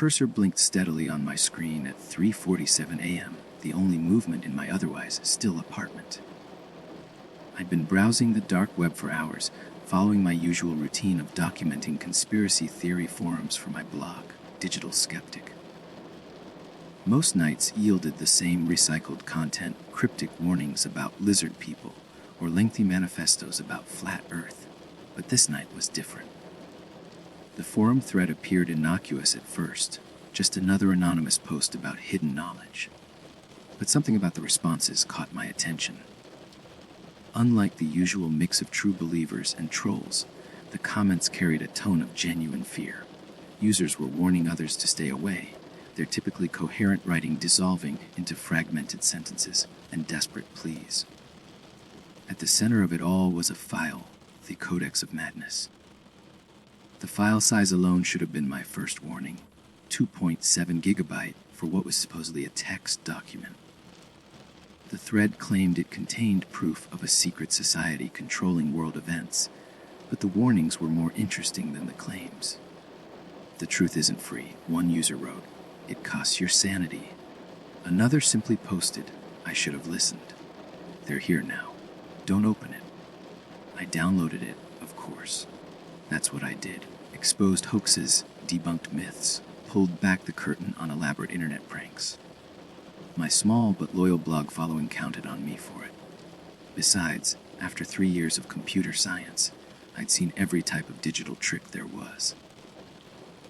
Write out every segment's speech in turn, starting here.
cursor blinked steadily on my screen at 3:47 a.m., the only movement in my otherwise still apartment. I'd been browsing the dark web for hours, following my usual routine of documenting conspiracy theory forums for my blog, Digital Skeptic. Most nights yielded the same recycled content, cryptic warnings about lizard people, or lengthy manifestos about flat Earth, but this night was different. The forum thread appeared innocuous at first, just another anonymous post about hidden knowledge. But something about the responses caught my attention. Unlike the usual mix of true believers and trolls, the comments carried a tone of genuine fear. Users were warning others to stay away, their typically coherent writing dissolving into fragmented sentences and desperate pleas. At the center of it all was a file, the Codex of Madness. The file size alone should have been my first warning, 2.7 gigabyte for what was supposedly a text document. The thread claimed it contained proof of a secret society controlling world events, but the warnings were more interesting than the claims. The truth isn't free, one user wrote. It costs your sanity. Another simply posted, I should have listened. They're here now. Don't open it. I downloaded it, of course. That's what I did. Exposed hoaxes, debunked myths, pulled back the curtain on elaborate internet pranks. My small but loyal blog following counted on me for it. Besides, after 3 years of computer science, I'd seen every type of digital trick there was.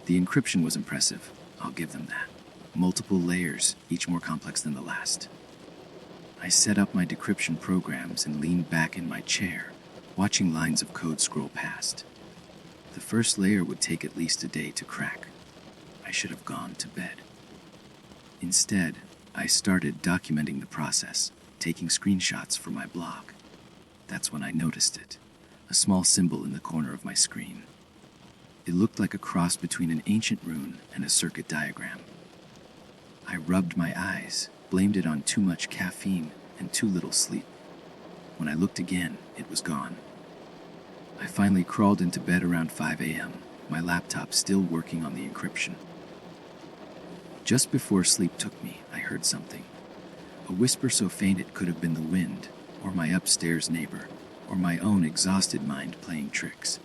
The encryption was impressive, I'll give them that. Multiple layers, each more complex than the last. I set up my decryption programs and leaned back in my chair, watching lines of code scroll past. The first layer would take at least a day to crack. I should have gone to bed. Instead, I started documenting the process, taking screenshots for my blog. That's when I noticed it, a small symbol in the corner of my screen. It looked like a cross between an ancient rune and a circuit diagram. I rubbed my eyes, blamed it on too much caffeine and too little sleep. When I looked again, it was gone. I finally crawled into bed around 5 a.m., my laptop still working on the encryption. Just before sleep took me, I heard something. A whisper so faint it could have been the wind, or my upstairs neighbor, or my own exhausted mind playing tricks.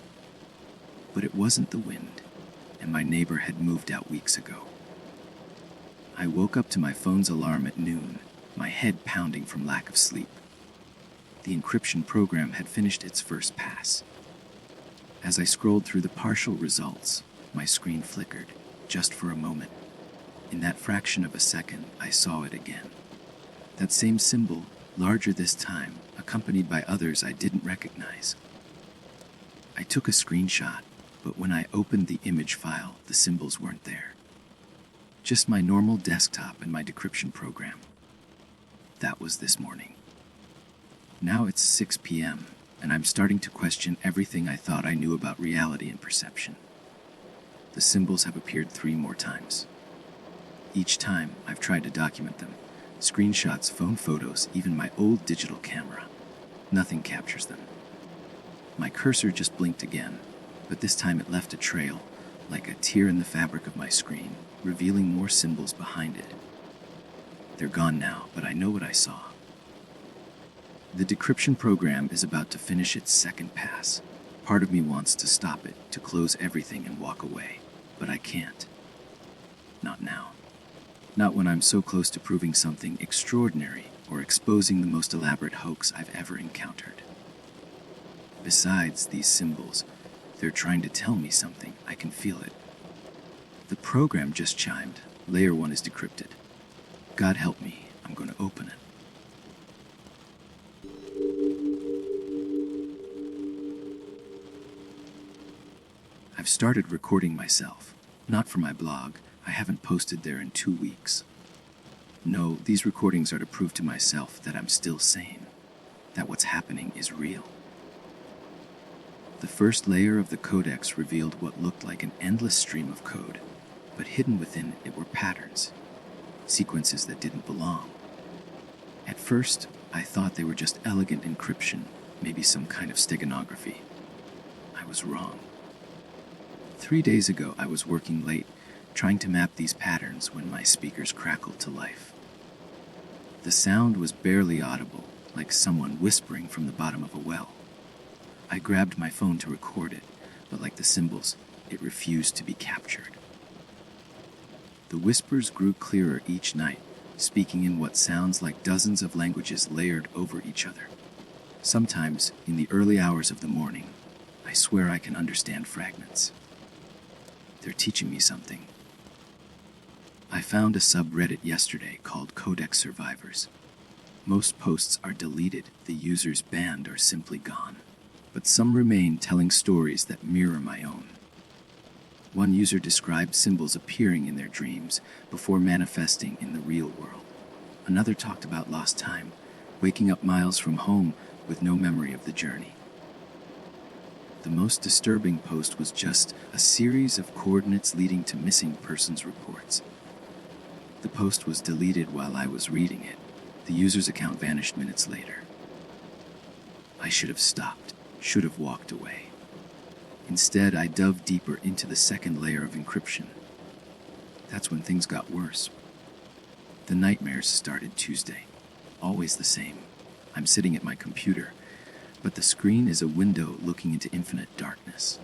But it wasn't the wind, and my neighbor had moved out weeks ago. I woke up to my phone's alarm at noon, my head pounding from lack of sleep. The encryption program had finished its first pass. As I scrolled through the partial results, my screen flickered, just for a moment. In that fraction of a second, I saw it again. That same symbol, larger this time, accompanied by others I didn't recognize. I took a screenshot, but when I opened the image file, the symbols weren't there. Just my normal desktop and my decryption program. That was this morning. Now it's 6 p.m., and I'm starting to question everything I thought I knew about reality and perception. The symbols have appeared 3 more times. Each time, I've tried to document them. Screenshots, phone photos, even my old digital camera. Nothing captures them. My cursor just blinked again, but this time it left a trail, like a tear in the fabric of my screen, revealing more symbols behind it. They're gone now, but I know what I saw. The decryption program is about to finish its second pass. Part of me wants to stop it, to close everything and walk away, but I can't. Not now. Not when I'm so close to proving something extraordinary or exposing the most elaborate hoax I've ever encountered. Besides these symbols, they're trying to tell me something. I can feel it. The program just chimed. Layer 1 is decrypted. God help me, I'm going to open it. I've started recording myself. Not for my blog. I haven't posted there in 2 weeks. No, these recordings are to prove to myself that I'm still sane, that what's happening is real. The first layer of the Codex revealed what looked like an endless stream of code, but hidden within it were patterns, sequences that didn't belong. At first, I thought they were just elegant encryption, maybe some kind of steganography. I was wrong. 3 days ago, I was working late, trying to map these patterns when my speakers crackled to life. The sound was barely audible, like someone whispering from the bottom of a well. I grabbed my phone to record it, but like the symbols, it refused to be captured. The whispers grew clearer each night, speaking in what sounds like dozens of languages layered over each other. Sometimes, in the early hours of the morning, I swear I can understand fragments. They're teaching me something. I found a subreddit yesterday called Codex Survivors. Most posts are deleted, the users banned or simply gone. But some remain telling stories that mirror my own. One user described symbols appearing in their dreams before manifesting in the real world. Another talked about lost time, waking up miles from home with no memory of the journey. The most disturbing post was just a series of coordinates leading to missing persons reports. The post was deleted while I was reading it. The user's account vanished minutes later. I should have stopped, should have walked away. Instead, I dove deeper into the second layer of encryption. That's when things got worse. The nightmares started Tuesday. Always the same. I'm sitting at my computer, but the screen is a window looking into infinite darkness.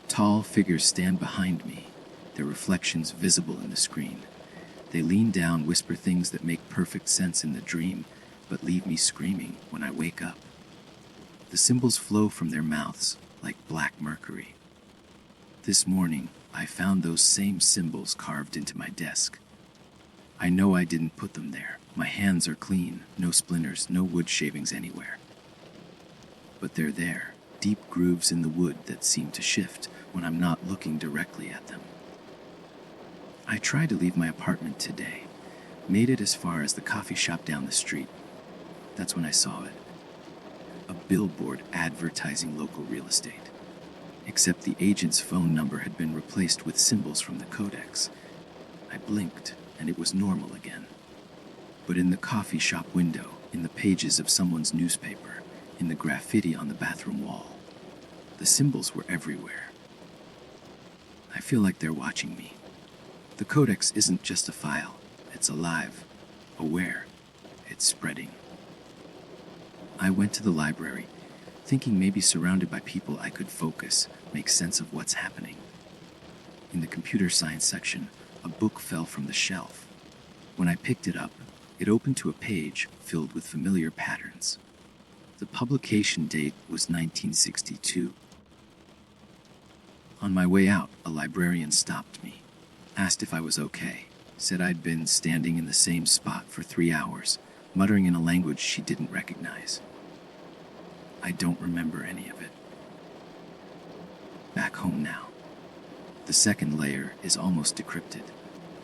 Tall figures stand behind me, their reflections visible in the screen. They lean down, whisper things that make perfect sense in the dream, but leave me screaming when I wake up. The symbols flow from their mouths like black mercury. This morning, I found those same symbols carved into my desk. I know I didn't put them there. My hands are clean, no splinters, no wood shavings anywhere. But they're there, deep grooves in the wood that seem to shift when I'm not looking directly at them. I tried to leave my apartment today, made it as far as the coffee shop down the street. That's when I saw it. A billboard advertising local real estate. Except the agent's phone number had been replaced with symbols from the Codex. I blinked, and it was normal again. But in the coffee shop window, in the pages of someone's newspaper, in the graffiti on the bathroom wall, the symbols were everywhere. I feel like they're watching me. The Codex isn't just a file. It's alive, aware. It's spreading. I went to the library, thinking maybe surrounded by people I could focus, make sense of what's happening. In the computer science section, a book fell from the shelf. When I picked it up, it opened to a page filled with familiar patterns. The publication date was 1962. On my way out, a librarian stopped me, asked if I was okay, said I'd been standing in the same spot for 3 hours, muttering in a language she didn't recognize. I don't remember any of it. Back home now. The second layer is almost decrypted.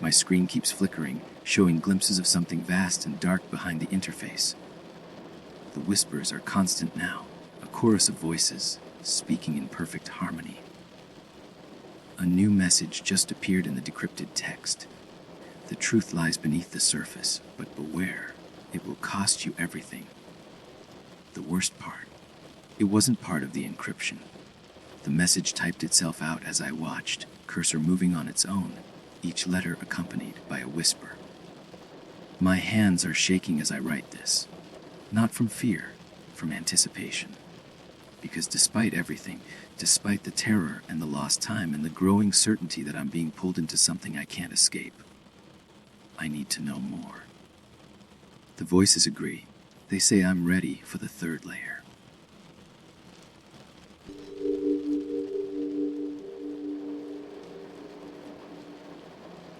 My screen keeps flickering, showing glimpses of something vast and dark behind the interface. The whispers are constant now, a chorus of voices, speaking in perfect harmony. A new message just appeared in the decrypted text. The truth lies beneath the surface, but beware, it will cost you everything. The worst part, it wasn't part of the encryption. The message typed itself out as I watched, cursor moving on its own, each letter accompanied by a whisper. My hands are shaking as I write this, not from fear, from anticipation. Because despite everything, despite the terror and the lost time and the growing certainty that I'm being pulled into something I can't escape, I need to know more. The voices agree. They say I'm ready for the third layer.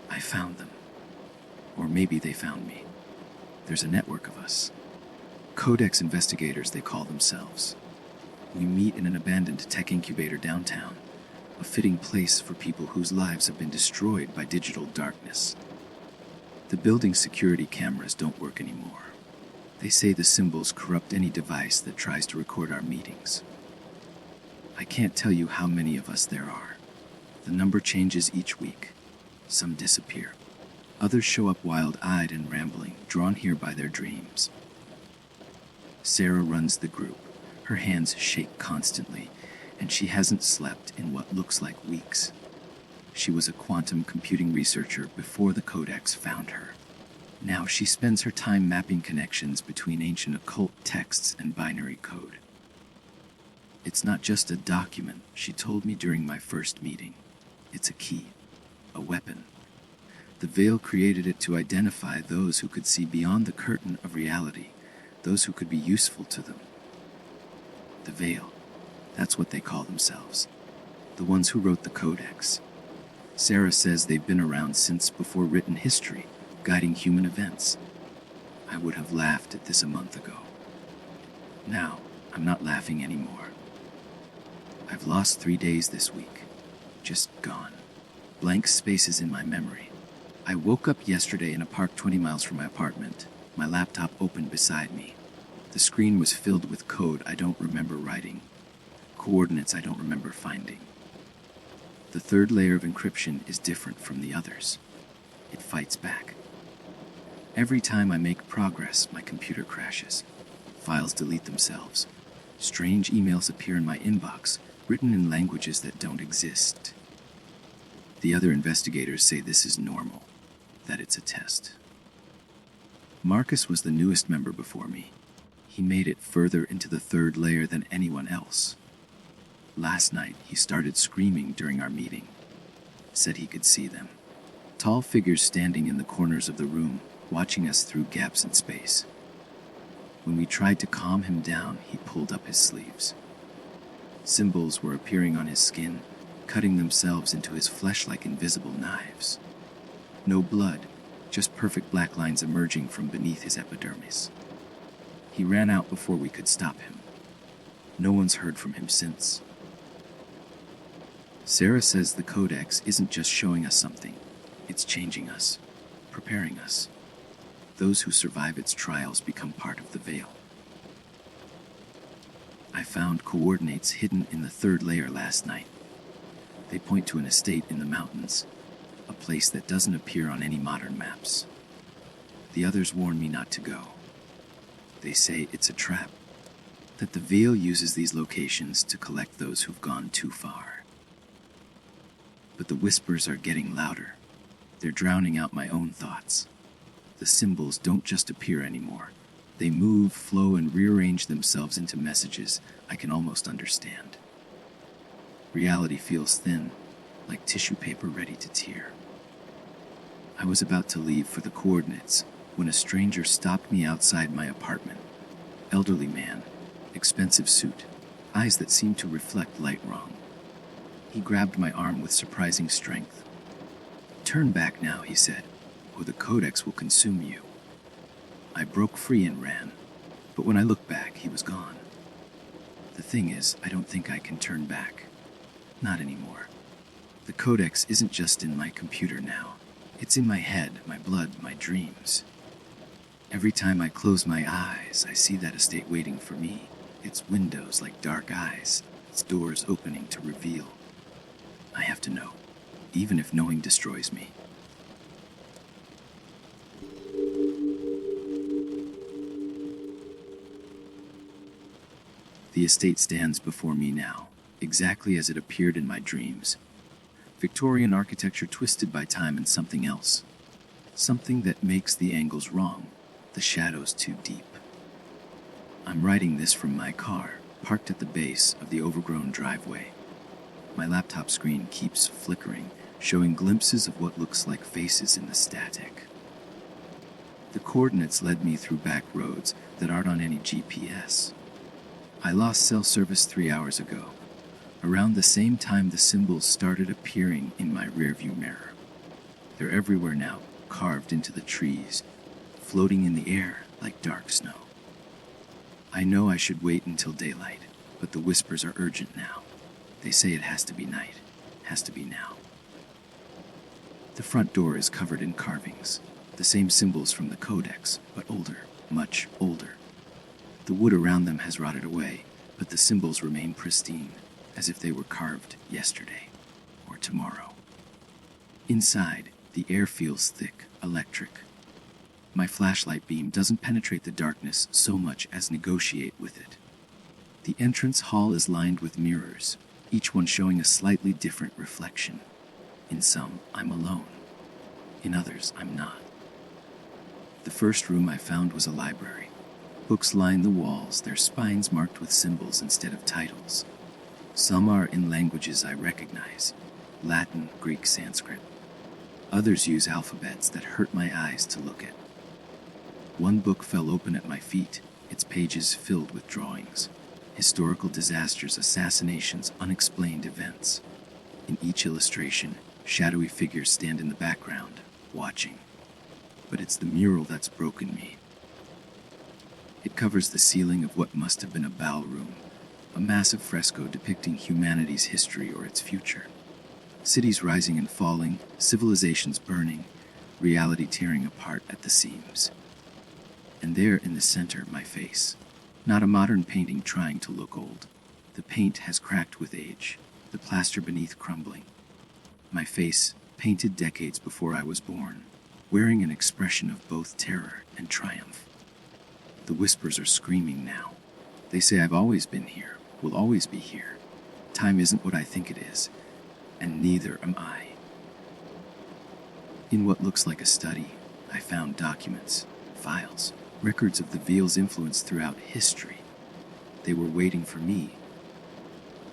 I found them. Or maybe they found me. There's a network of us. Codex investigators, they call themselves. We meet in an abandoned tech incubator downtown, a fitting place for people whose lives have been destroyed by digital darkness. The building's security cameras don't work anymore. They say the symbols corrupt any device that tries to record our meetings. I can't tell you how many of us there are. The number changes each week. Some disappear. Others show up wild-eyed and rambling, drawn here by their dreams. Sarah runs the group. Her hands shake constantly, and she hasn't slept in what looks like weeks. She was a quantum computing researcher before the Codex found her. Now she spends her time mapping connections between ancient occult texts and binary code. It's not just a document, she told me during my first meeting. It's a key, a weapon. The veil created it to identify those who could see beyond the curtain of reality, those who could be useful to them. The veil, that's what they call themselves. The ones who wrote the Codex. Sarah says they've been around since before written history, guiding human events. I would have laughed at this a month ago. Now, I'm not laughing anymore. I've lost 3 days this week. Just gone. Blank spaces in my memory. I woke up yesterday in a park 20 miles from my apartment. My laptop opened beside me. The screen was filled with code I don't remember writing. Coordinates I don't remember finding. The third layer of encryption is different from the others. It fights back. Every time I make progress, my computer crashes. Files delete themselves. Strange emails appear in my inbox, written in languages that don't exist. The other investigators say this is normal, that it's a test. Marcus was the newest member before me. He made it further into the third layer than anyone else. Last night, he started screaming during our meeting. Said he could see them. Tall figures standing in the corners of the room, watching us through gaps in space. When we tried to calm him down, he pulled up his sleeves. Symbols were appearing on his skin, cutting themselves into his flesh like invisible knives. No blood, just perfect black lines emerging from beneath his epidermis. He ran out before we could stop him. No one's heard from him since. Sarah says the Codex isn't just showing us something, it's changing us, preparing us. Those who survive its trials become part of the veil. I found coordinates hidden in the third layer last night. They point to an estate in the mountains, a place that doesn't appear on any modern maps. The others warn me not to go. They say it's a trap, that the veil uses these locations to collect those who've gone too far. But the whispers are getting louder. They're drowning out my own thoughts. The symbols don't just appear anymore. They move, flow, and rearrange themselves into messages I can almost understand. Reality feels thin, like tissue paper ready to tear. I was about to leave for the coordinates when a stranger stopped me outside my apartment. Elderly man, expensive suit, eyes that seemed to reflect light wrong. He grabbed my arm with surprising strength. "Turn back now," he said, "or the Codex will consume you." I broke free and ran, but when I looked back, he was gone. The thing is, I don't think I can turn back. Not anymore. The Codex isn't just in my computer now. It's in my head, my blood, my dreams. Every time I close my eyes, I see that estate waiting for me. Its windows like dark eyes, its doors opening to reveal. I have to know, even if knowing destroys me. The estate stands before me now, exactly as it appeared in my dreams. Victorian architecture twisted by time and something else. Something that makes the angles wrong, the shadows too deep. I'm writing this from my car, parked at the base of the overgrown driveway. My laptop screen keeps flickering, showing glimpses of what looks like faces in the static. The coordinates led me through back roads that aren't on any GPS. I lost cell service 3 hours ago, around the same time the symbols started appearing in my rearview mirror. They're everywhere now, carved into the trees, floating in the air like dark snow. I know I should wait until daylight, but the whispers are urgent now. They say it has to be night, has to be now. The front door is covered in carvings, the same symbols from the Codex, but older, much older. The wood around them has rotted away, but the symbols remain pristine, as if they were carved yesterday, or tomorrow. Inside, the air feels thick, electric. My flashlight beam doesn't penetrate the darkness so much as negotiate with it. The entrance hall is lined with mirrors, each one showing a slightly different reflection. In some, I'm alone. In others, I'm not. The first room I found was a library. Books line the walls, their spines marked with symbols instead of titles. Some are in languages I recognize: Latin, Greek, Sanskrit. Others use alphabets that hurt my eyes to look at. One book fell open at my feet, its pages filled with drawings. Historical disasters, assassinations, unexplained events. In each illustration, shadowy figures stand in the background, watching. But it's the mural that's broken me. It covers the ceiling of what must have been a ballroom, a massive fresco depicting humanity's history or its future. Cities rising and falling, civilizations burning, reality tearing apart at the seams. And there in the center, my face. Not a modern painting trying to look old. The paint has cracked with age, the plaster beneath crumbling. My face, painted decades before I was born, wearing an expression of both terror and triumph. The whispers are screaming now. They say I've always been here, will always be here. Time isn't what I think it is, and neither am I. In what looks like a study, I found documents, files, records of the Veil's influence throughout history. They were waiting for me,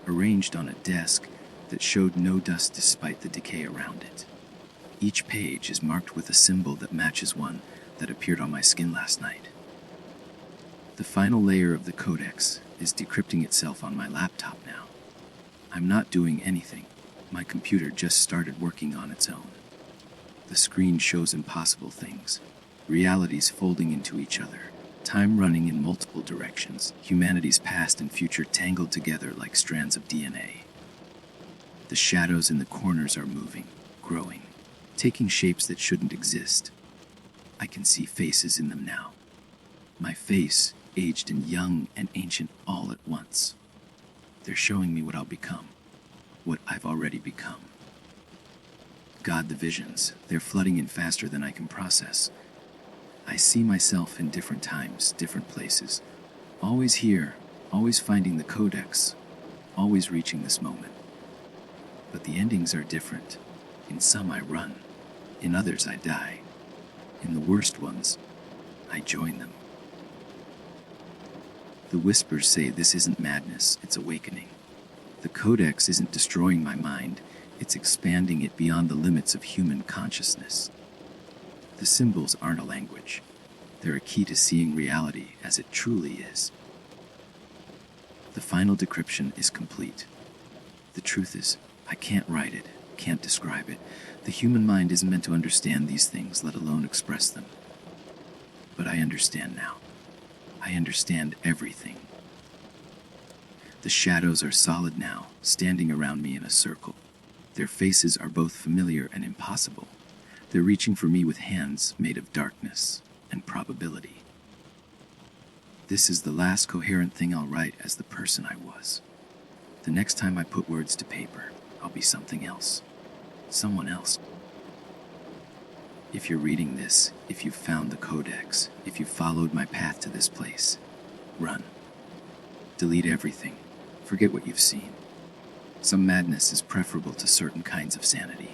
arranged on a desk that showed no dust despite the decay around it. Each page is marked with a symbol that matches one that appeared on my skin last night. The final layer of the Codex is decrypting itself on my laptop now. I'm not doing anything. My computer just started working on its own. The screen shows impossible things. Realities folding into each other. Time running in multiple directions. Humanity's past and future tangled together like strands of DNA. The shadows in the corners are moving, growing, taking shapes that shouldn't exist. I can see faces in them now. My face, aged and young and ancient all at once. They're showing me what I'll become, what I've already become. God, the visions, they're flooding in faster than I can process. I see myself in different times, different places, always here, always finding the Codex, always reaching this moment. But the endings are different. In some I run, in others I die. In the worst ones, I join them. The whispers say this isn't madness, it's awakening. The Codex isn't destroying my mind, it's expanding it beyond the limits of human consciousness. The symbols aren't a language. They're a key to seeing reality as it truly is. The final decryption is complete. The truth is, I can't write it, can't describe it. The human mind isn't meant to understand these things, let alone express them. But I understand now. I understand everything. The shadows are solid now, standing around me in a circle. Their faces are both familiar and impossible. They're reaching for me with hands made of darkness and probability. This is the last coherent thing I'll write as the person I was. The next time I put words to paper, I'll be something else. Someone else. If you're reading this, if you've found the Codex, if you've followed my path to this place, run. Delete everything. Forget what you've seen. Some madness is preferable to certain kinds of sanity.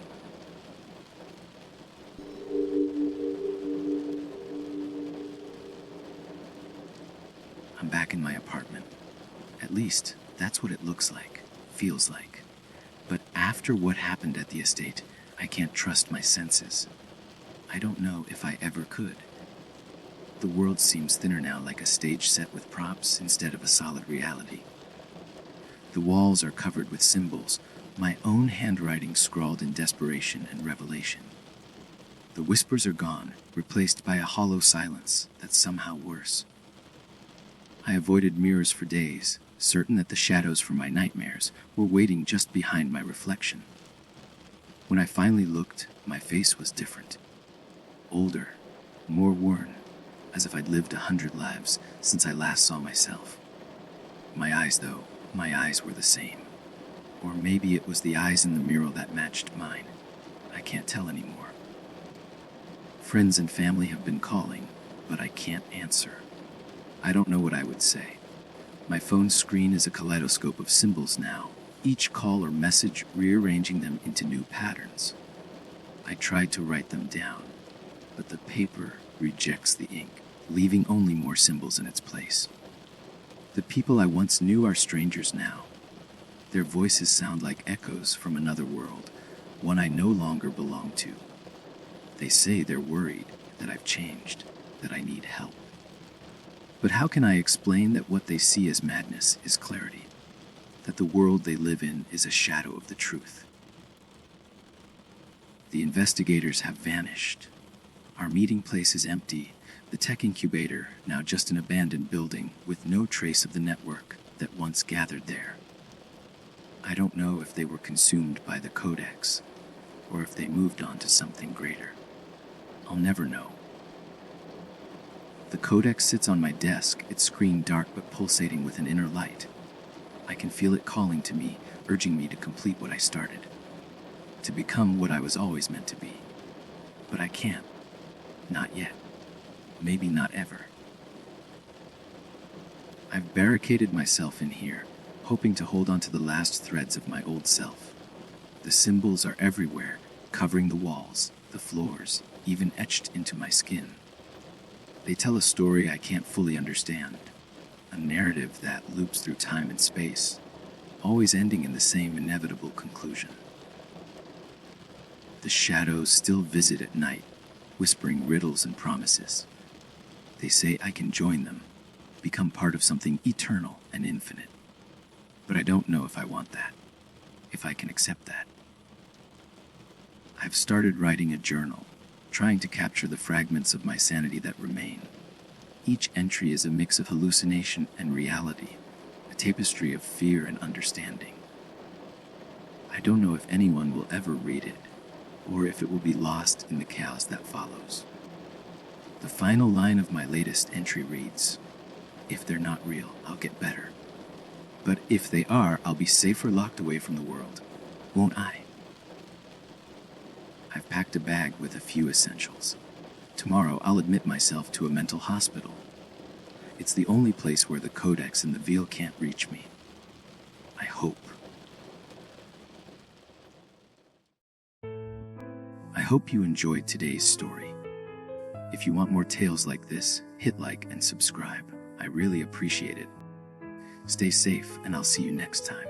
I'm back in my apartment. At least, that's what it looks like, feels like. But after what happened at the estate, I can't trust my senses. I don't know if I ever could. The world seems thinner now, like a stage set with props instead of a solid reality. The walls are covered with symbols, my own handwriting scrawled in desperation and revelation. The whispers are gone, replaced by a hollow silence that's somehow worse. I avoided mirrors for days, certain that the shadows from my nightmares were waiting just behind my reflection. When I finally looked, my face was different. Older, more worn, as if I'd lived 100 lives since I last saw myself. My eyes, though, my eyes were the same. Or maybe it was the eyes in the mirror that matched mine. I can't tell anymore. Friends and family have been calling, but I can't answer. I don't know what I would say. My phone's screen is a kaleidoscope of symbols now, each call or message rearranging them into new patterns. I tried to write them down, but the paper rejects the ink, leaving only more symbols in its place. The people I once knew are strangers now. Their voices sound like echoes from another world, one I no longer belong to. They say they're worried that I've changed, that I need help. But how can I explain that what they see as madness is clarity? That the world they live in is a shadow of the truth? The investigators have vanished. Our meeting place is empty, the tech incubator now just an abandoned building with no trace of the network that once gathered there. I don't know if they were consumed by the Codex, or if they moved on to something greater. I'll never know. The Codex sits on my desk, its screen dark but pulsating with an inner light. I can feel it calling to me, urging me to complete what I started, to become what I was always meant to be. But I can't. Not yet. Maybe not ever. I've barricaded myself in here, hoping to hold on to the last threads of my old self. The symbols are everywhere, covering the walls, the floors, even etched into my skin. They tell a story I can't fully understand, a narrative that loops through time and space, always ending in the same inevitable conclusion. The shadows still visit at night, whispering riddles and promises. They say I can join them, become part of something eternal and infinite. But I don't know if I want that, if I can accept that. I've started writing a journal, trying to capture the fragments of my sanity that remain. Each entry is a mix of hallucination and reality, a tapestry of fear and understanding. I don't know if anyone will ever read it, or if it will be lost in the chaos that follows. The final line of my latest entry reads, "If they're not real, I'll get better. But if they are, I'll be safer locked away from the world, won't I?" I've packed a bag with a few essentials. Tomorrow, I'll admit myself to a mental hospital. It's the only place where the Codex and the veil can't reach me. I hope. I hope you enjoyed today's story. If you want more tales like this, hit like and subscribe. I really appreciate it. Stay safe, and I'll see you next time.